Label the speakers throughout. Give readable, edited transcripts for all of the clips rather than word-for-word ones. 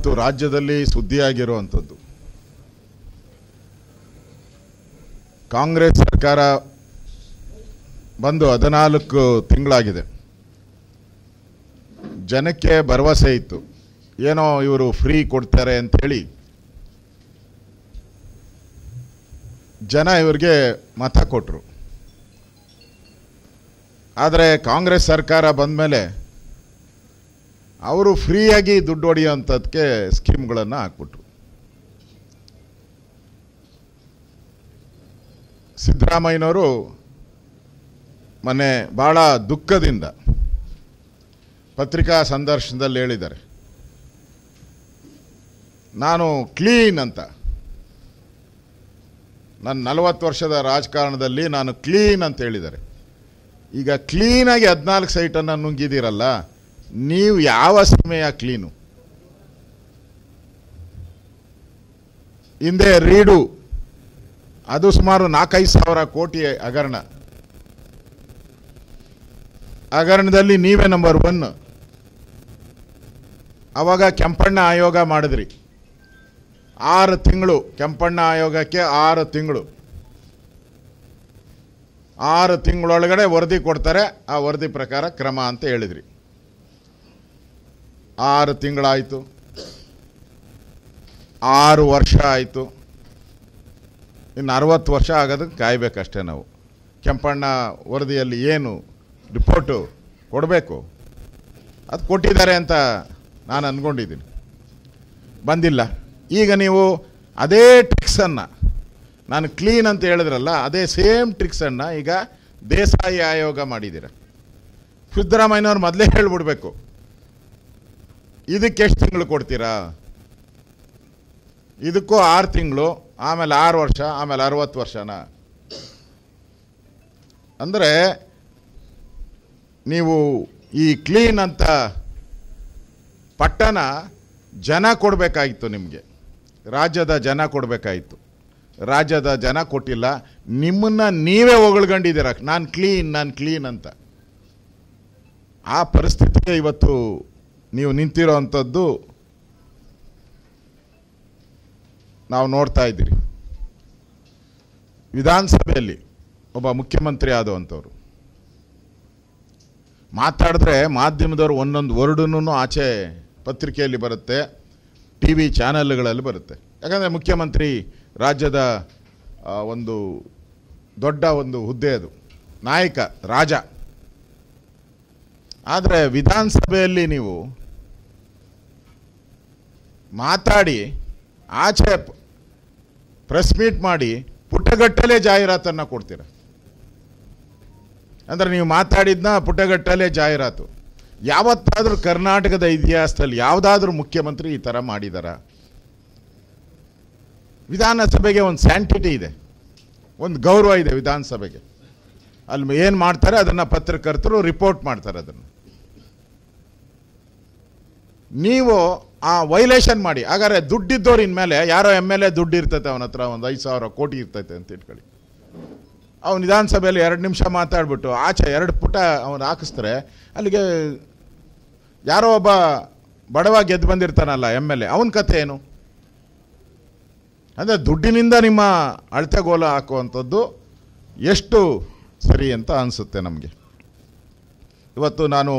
Speaker 1: ಇವತ್ತು ರಾಜ್ಯದಲ್ಲಿ ಸುದ್ದಿಯಾಗಿರುವಂಥದ್ದು, ಕಾಂಗ್ರೆಸ್ ಸರ್ಕಾರ ಬಂದು 14 ತಿಂಗಳಾಗಿದೆ. ಜನಕ್ಕೆ ಭರವಸೆ ಇತ್ತು, ಏನೋ ಇವರು ಫ್ರೀ ಕೊಡ್ತಾರೆ ಅಂಥೇಳಿ ಜನ ಇವರಿಗೆ ಮತ ಕೊಟ್ಟರು. ಆದರೆ ಕಾಂಗ್ರೆಸ್ ಸರ್ಕಾರ ಬಂದ ಮೇಲೆ ಅವರು ಫ್ರೀಯಾಗಿ ದುಡ್ಡು ಹೊಡೆಯುವಂಥದ್ದಕ್ಕೆ ಸ್ಕೀಮ್ಗಳನ್ನು ಹಾಕ್ಬಿಟ್ರು. ಸಿದ್ದರಾಮಯ್ಯನವರು ಮೊನ್ನೆ ಭಾಳ ದುಃಖದಿಂದ ಪತ್ರಿಕಾ ಸಂದರ್ಶನದಲ್ಲಿ ಹೇಳಿದ್ದಾರೆ, ನಾನು ಕ್ಲೀನ್ ಅಂತ. ನನ್ನ 40 ವರ್ಷದ ರಾಜಕಾರಣದಲ್ಲಿ ನಾನು ಕ್ಲೀನ್ ಅಂತ ಹೇಳಿದ್ದಾರೆ. ಈಗ ಕ್ಲೀನಾಗಿ 14 ಸೈಟನ್ನು ನುಂಗಿದ್ದೀರಲ್ಲ, ನೀವು ಯಾವ ಸೀಮೆಯ ಕ್ಲೀನು? ಹಿಂದೆ ರೀಡು, ಅದು ಸುಮಾರು 4-5 ಸಾವಿರ ಕೋಟಿ ಹಗರಣದಲ್ಲಿ ನೀವೇ ನಂಬರ್ 1. ಆವಾಗ ಕೆಂಪಣ್ಣ ಆಯೋಗ ಮಾಡಿದ್ರಿ. 6 ತಿಂಗಳು, ಕೆಂಪಣ್ಣ ಆಯೋಗಕ್ಕೆ 6 ತಿಂಗಳು. 6 ತಿಂಗಳೊಳಗಡೆ ವರದಿ ಕೊಡ್ತಾರೆ, ಆ ವರದಿ ಪ್ರಕಾರ ಕ್ರಮ ಅಂತ ಹೇಳಿದ್ರಿ. 6 ತಿಂಗಳಾಯಿತು, 6 ವರ್ಷ ಆಯಿತು, ಇನ್ನು 60 ವರ್ಷ ಆಗೋದಕ್ಕೆ ಕಾಯಬೇಕಷ್ಟೇ ನಾವು. ಕೆಂಪಣ್ಣ ವರದಿಯಲ್ಲಿ ಏನು ರಿಪೋರ್ಟು ಕೊಡಬೇಕು ಅದು ಕೊಟ್ಟಿದ್ದಾರೆ ಅಂತ ನಾನು ಅಂದ್ಕೊಂಡಿದ್ದೀನಿ, ಬಂದಿಲ್ಲ. ಈಗ ನೀವು ಅದೇ ಟ್ರಿಕ್ಸನ್ನು, ನಾನು ಕ್ಲೀನ್ ಅಂತ ಹೇಳಿದ್ರಲ್ಲ, ಅದೇ ಸೇಮ್ ಟ್ರಿಕ್ಸನ್ನು ಈಗ ದೇಸಾಯಿ ಆಯೋಗ ಮಾಡಿದ್ದೀರ. ಸಿದ್ದರಾಮಯ್ಯನವ್ರು ಮೊದಲೇ ಹೇಳ್ಬಿಡ್ಬೇಕು, ಇದಕ್ಕೆ ಎಷ್ಟು ತಿಂಗಳು ಕೊಡ್ತೀರಾ? ಇದಕ್ಕೂ 6 ತಿಂಗಳು, ಆಮೇಲೆ 6 ವರ್ಷ, ಆಮೇಲೆ 60 ವರ್ಷನ. ಅಂದರೆ ನೀವು ಈ ಕ್ಲೀನ್ ಅಂತ ಪಟ್ಟಣ ಜನ ಕೊಡಬೇಕಾಗಿತ್ತು, ನಿಮಗೆ ರಾಜ್ಯದ ಜನ ಕೊಡಬೇಕಾಯಿತು. ರಾಜ್ಯದ ಜನ ಕೊಟ್ಟಿಲ್ಲ, ನಿಮ್ಮನ್ನು ನೀವೇ ಹೊಗಳ್ಕೊಂಡಿದ್ದೀರ, ನಾನು ಕ್ಲೀನ್ ಅಂತ. ಆ ಪರಿಸ್ಥಿತಿಗೆ ಇವತ್ತು ನೀವು ನಿಂತಿರೋ ಅಂಥದ್ದು ನಾವು ನೋಡ್ತಾ ಇದ್ದೀರಿ. ವಿಧಾನಸಭೆಯಲ್ಲಿ ಒಬ್ಬ ಮುಖ್ಯಮಂತ್ರಿ ಆದವಂಥವ್ರು ಮಾತಾಡಿದ್ರೆ ಮಾಧ್ಯಮದವರು ಒಂದೊಂದು ವರ್ಡನ್ನು ಆಚೆ ಪತ್ರಿಕೆಯಲ್ಲಿ ಬರುತ್ತೆ, ಟಿ ವಿ ಚಾನಲ್ಗಳಲ್ಲಿ ಬರುತ್ತೆ. ಯಾಕಂದರೆ ಮುಖ್ಯಮಂತ್ರಿ ರಾಜ್ಯದ ಒಂದು ದೊಡ್ಡ ಒಂದು ಹುದ್ದೆ, ಅದು ನಾಯಕ, ರಾಜ. ಆದರೆ ವಿಧಾನಸಭೆಯಲ್ಲಿ ನೀವು ಮಾತಾಡಿ ಆಚೆ ಪ್ರೆಸ್ ಮೀಟ್ ಮಾಡಿ ಪುಟಗಟ್ಟಲೆ ಜಾಹೀರಾತನ್ನು ಕೊಡ್ತೀರ. ಅಂದರೆ ನೀವು ಮಾತಾಡಿದ್ನ ಪುಟಗಟ್ಟಲೆ ಜಾಹೀರಾತು. ಯಾವತ್ತಾದರೂ ಕರ್ನಾಟಕದ ಇತಿಹಾಸದಲ್ಲಿ ಯಾವುದಾದ್ರೂ ಮುಖ್ಯಮಂತ್ರಿ ಈ ಥರ ಮಾಡಿದಾರ? ವಿಧಾನಸಭೆಗೆ ಒಂದು ಸ್ಯಾಂಟಿಟಿ ಇದೆ, ಒಂದು ಗೌರವ ಇದೆ ವಿಧಾನಸಭೆಗೆ. ಅಲ್ಲಿ ಏನು ಮಾಡ್ತಾರೆ ಅದನ್ನು ಪತ್ರಕರ್ತರು ರಿಪೋರ್ಟ್ ಮಾಡ್ತಾರೆ. ಅದನ್ನು ನೀವು ಆ ವೈಲೇಷನ್ ಮಾಡಿ. ಹಾಗಾದ್ರೆ ದುಡ್ಡಿದ್ದವ್ರು ಇನ್ಮೇಲೆ ಯಾರೋ MLA ದುಡ್ಡು ಇರ್ತೈತೆ, ಅವನ ಹತ್ರ ಒಂದು 5,000 ಕೋಟಿ ಇರ್ತೈತೆ ಅಂತ ಇಟ್ಕೊಳ್ಳಿ. ಅವನು ವಿಧಾನಸಭೆಯಲ್ಲಿ 2 ನಿಮಿಷ ಮಾತಾಡ್ಬಿಟ್ಟು ಆಚೆ 2 ಪುಟ ಅವನು ಹಾಕಿಸ್ತಾರೆ. ಅಲ್ಲಿಗೆ ಯಾರೋ ಒಬ್ಬ ಬಡವ ಗೆದ್ದು ಬಂದಿರ್ತಾನಲ್ಲ MLA, ಅವನ ಕತೆ ಏನು? ಅಂದರೆ ದುಡ್ಡಿನಿಂದ ನಿಮ್ಮ ಅಳತೆಗೋಲ ಹಾಕುವಂಥದ್ದು ಎಷ್ಟು ಸರಿ ಅಂತ ಅನಿಸುತ್ತೆ ನಮಗೆ. ಇವತ್ತು ನಾನು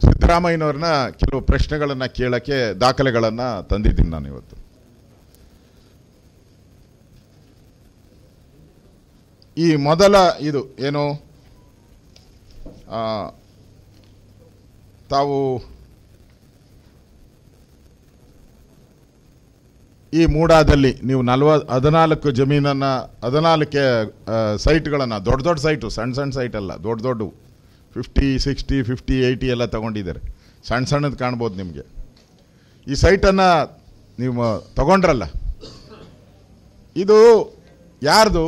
Speaker 1: ಸಿದ್ದರಾಮಯ್ಯನವ್ರನ್ನ ಕೆಲವು ಪ್ರಶ್ನೆಗಳನ್ನು ಕೇಳೋಕ್ಕೆ ದಾಖಲೆಗಳನ್ನು ತಂದಿದ್ದೀನಿ. ನಾನು ಇವತ್ತು ಈ ಮೊದಲ ಇದು ಏನು ತಾವು ಈ ಮೂಡಾದಲ್ಲಿ ನೀವು 14 ಜಮೀನನ್ನು 14 ಸೈಟ್ಗಳನ್ನು, ದೊಡ್ಡ ಸೈಟು, ಸಣ್ಣ ಸೈಟ್ ಅಲ್ಲ, ದೊಡ್ಡ 50, 60, 50, 80 ಎಲ್ಲ ತೊಗೊಂಡಿದ್ದಾರೆ. ಸಣ್ಣದು ಕಾಣ್ಬೋದು ನಿಮಗೆ. ಈ ಸೈಟನ್ನು ನೀವು ತಗೊಂಡ್ರಲ್ಲ, ಇದು ಯಾರ್ದು?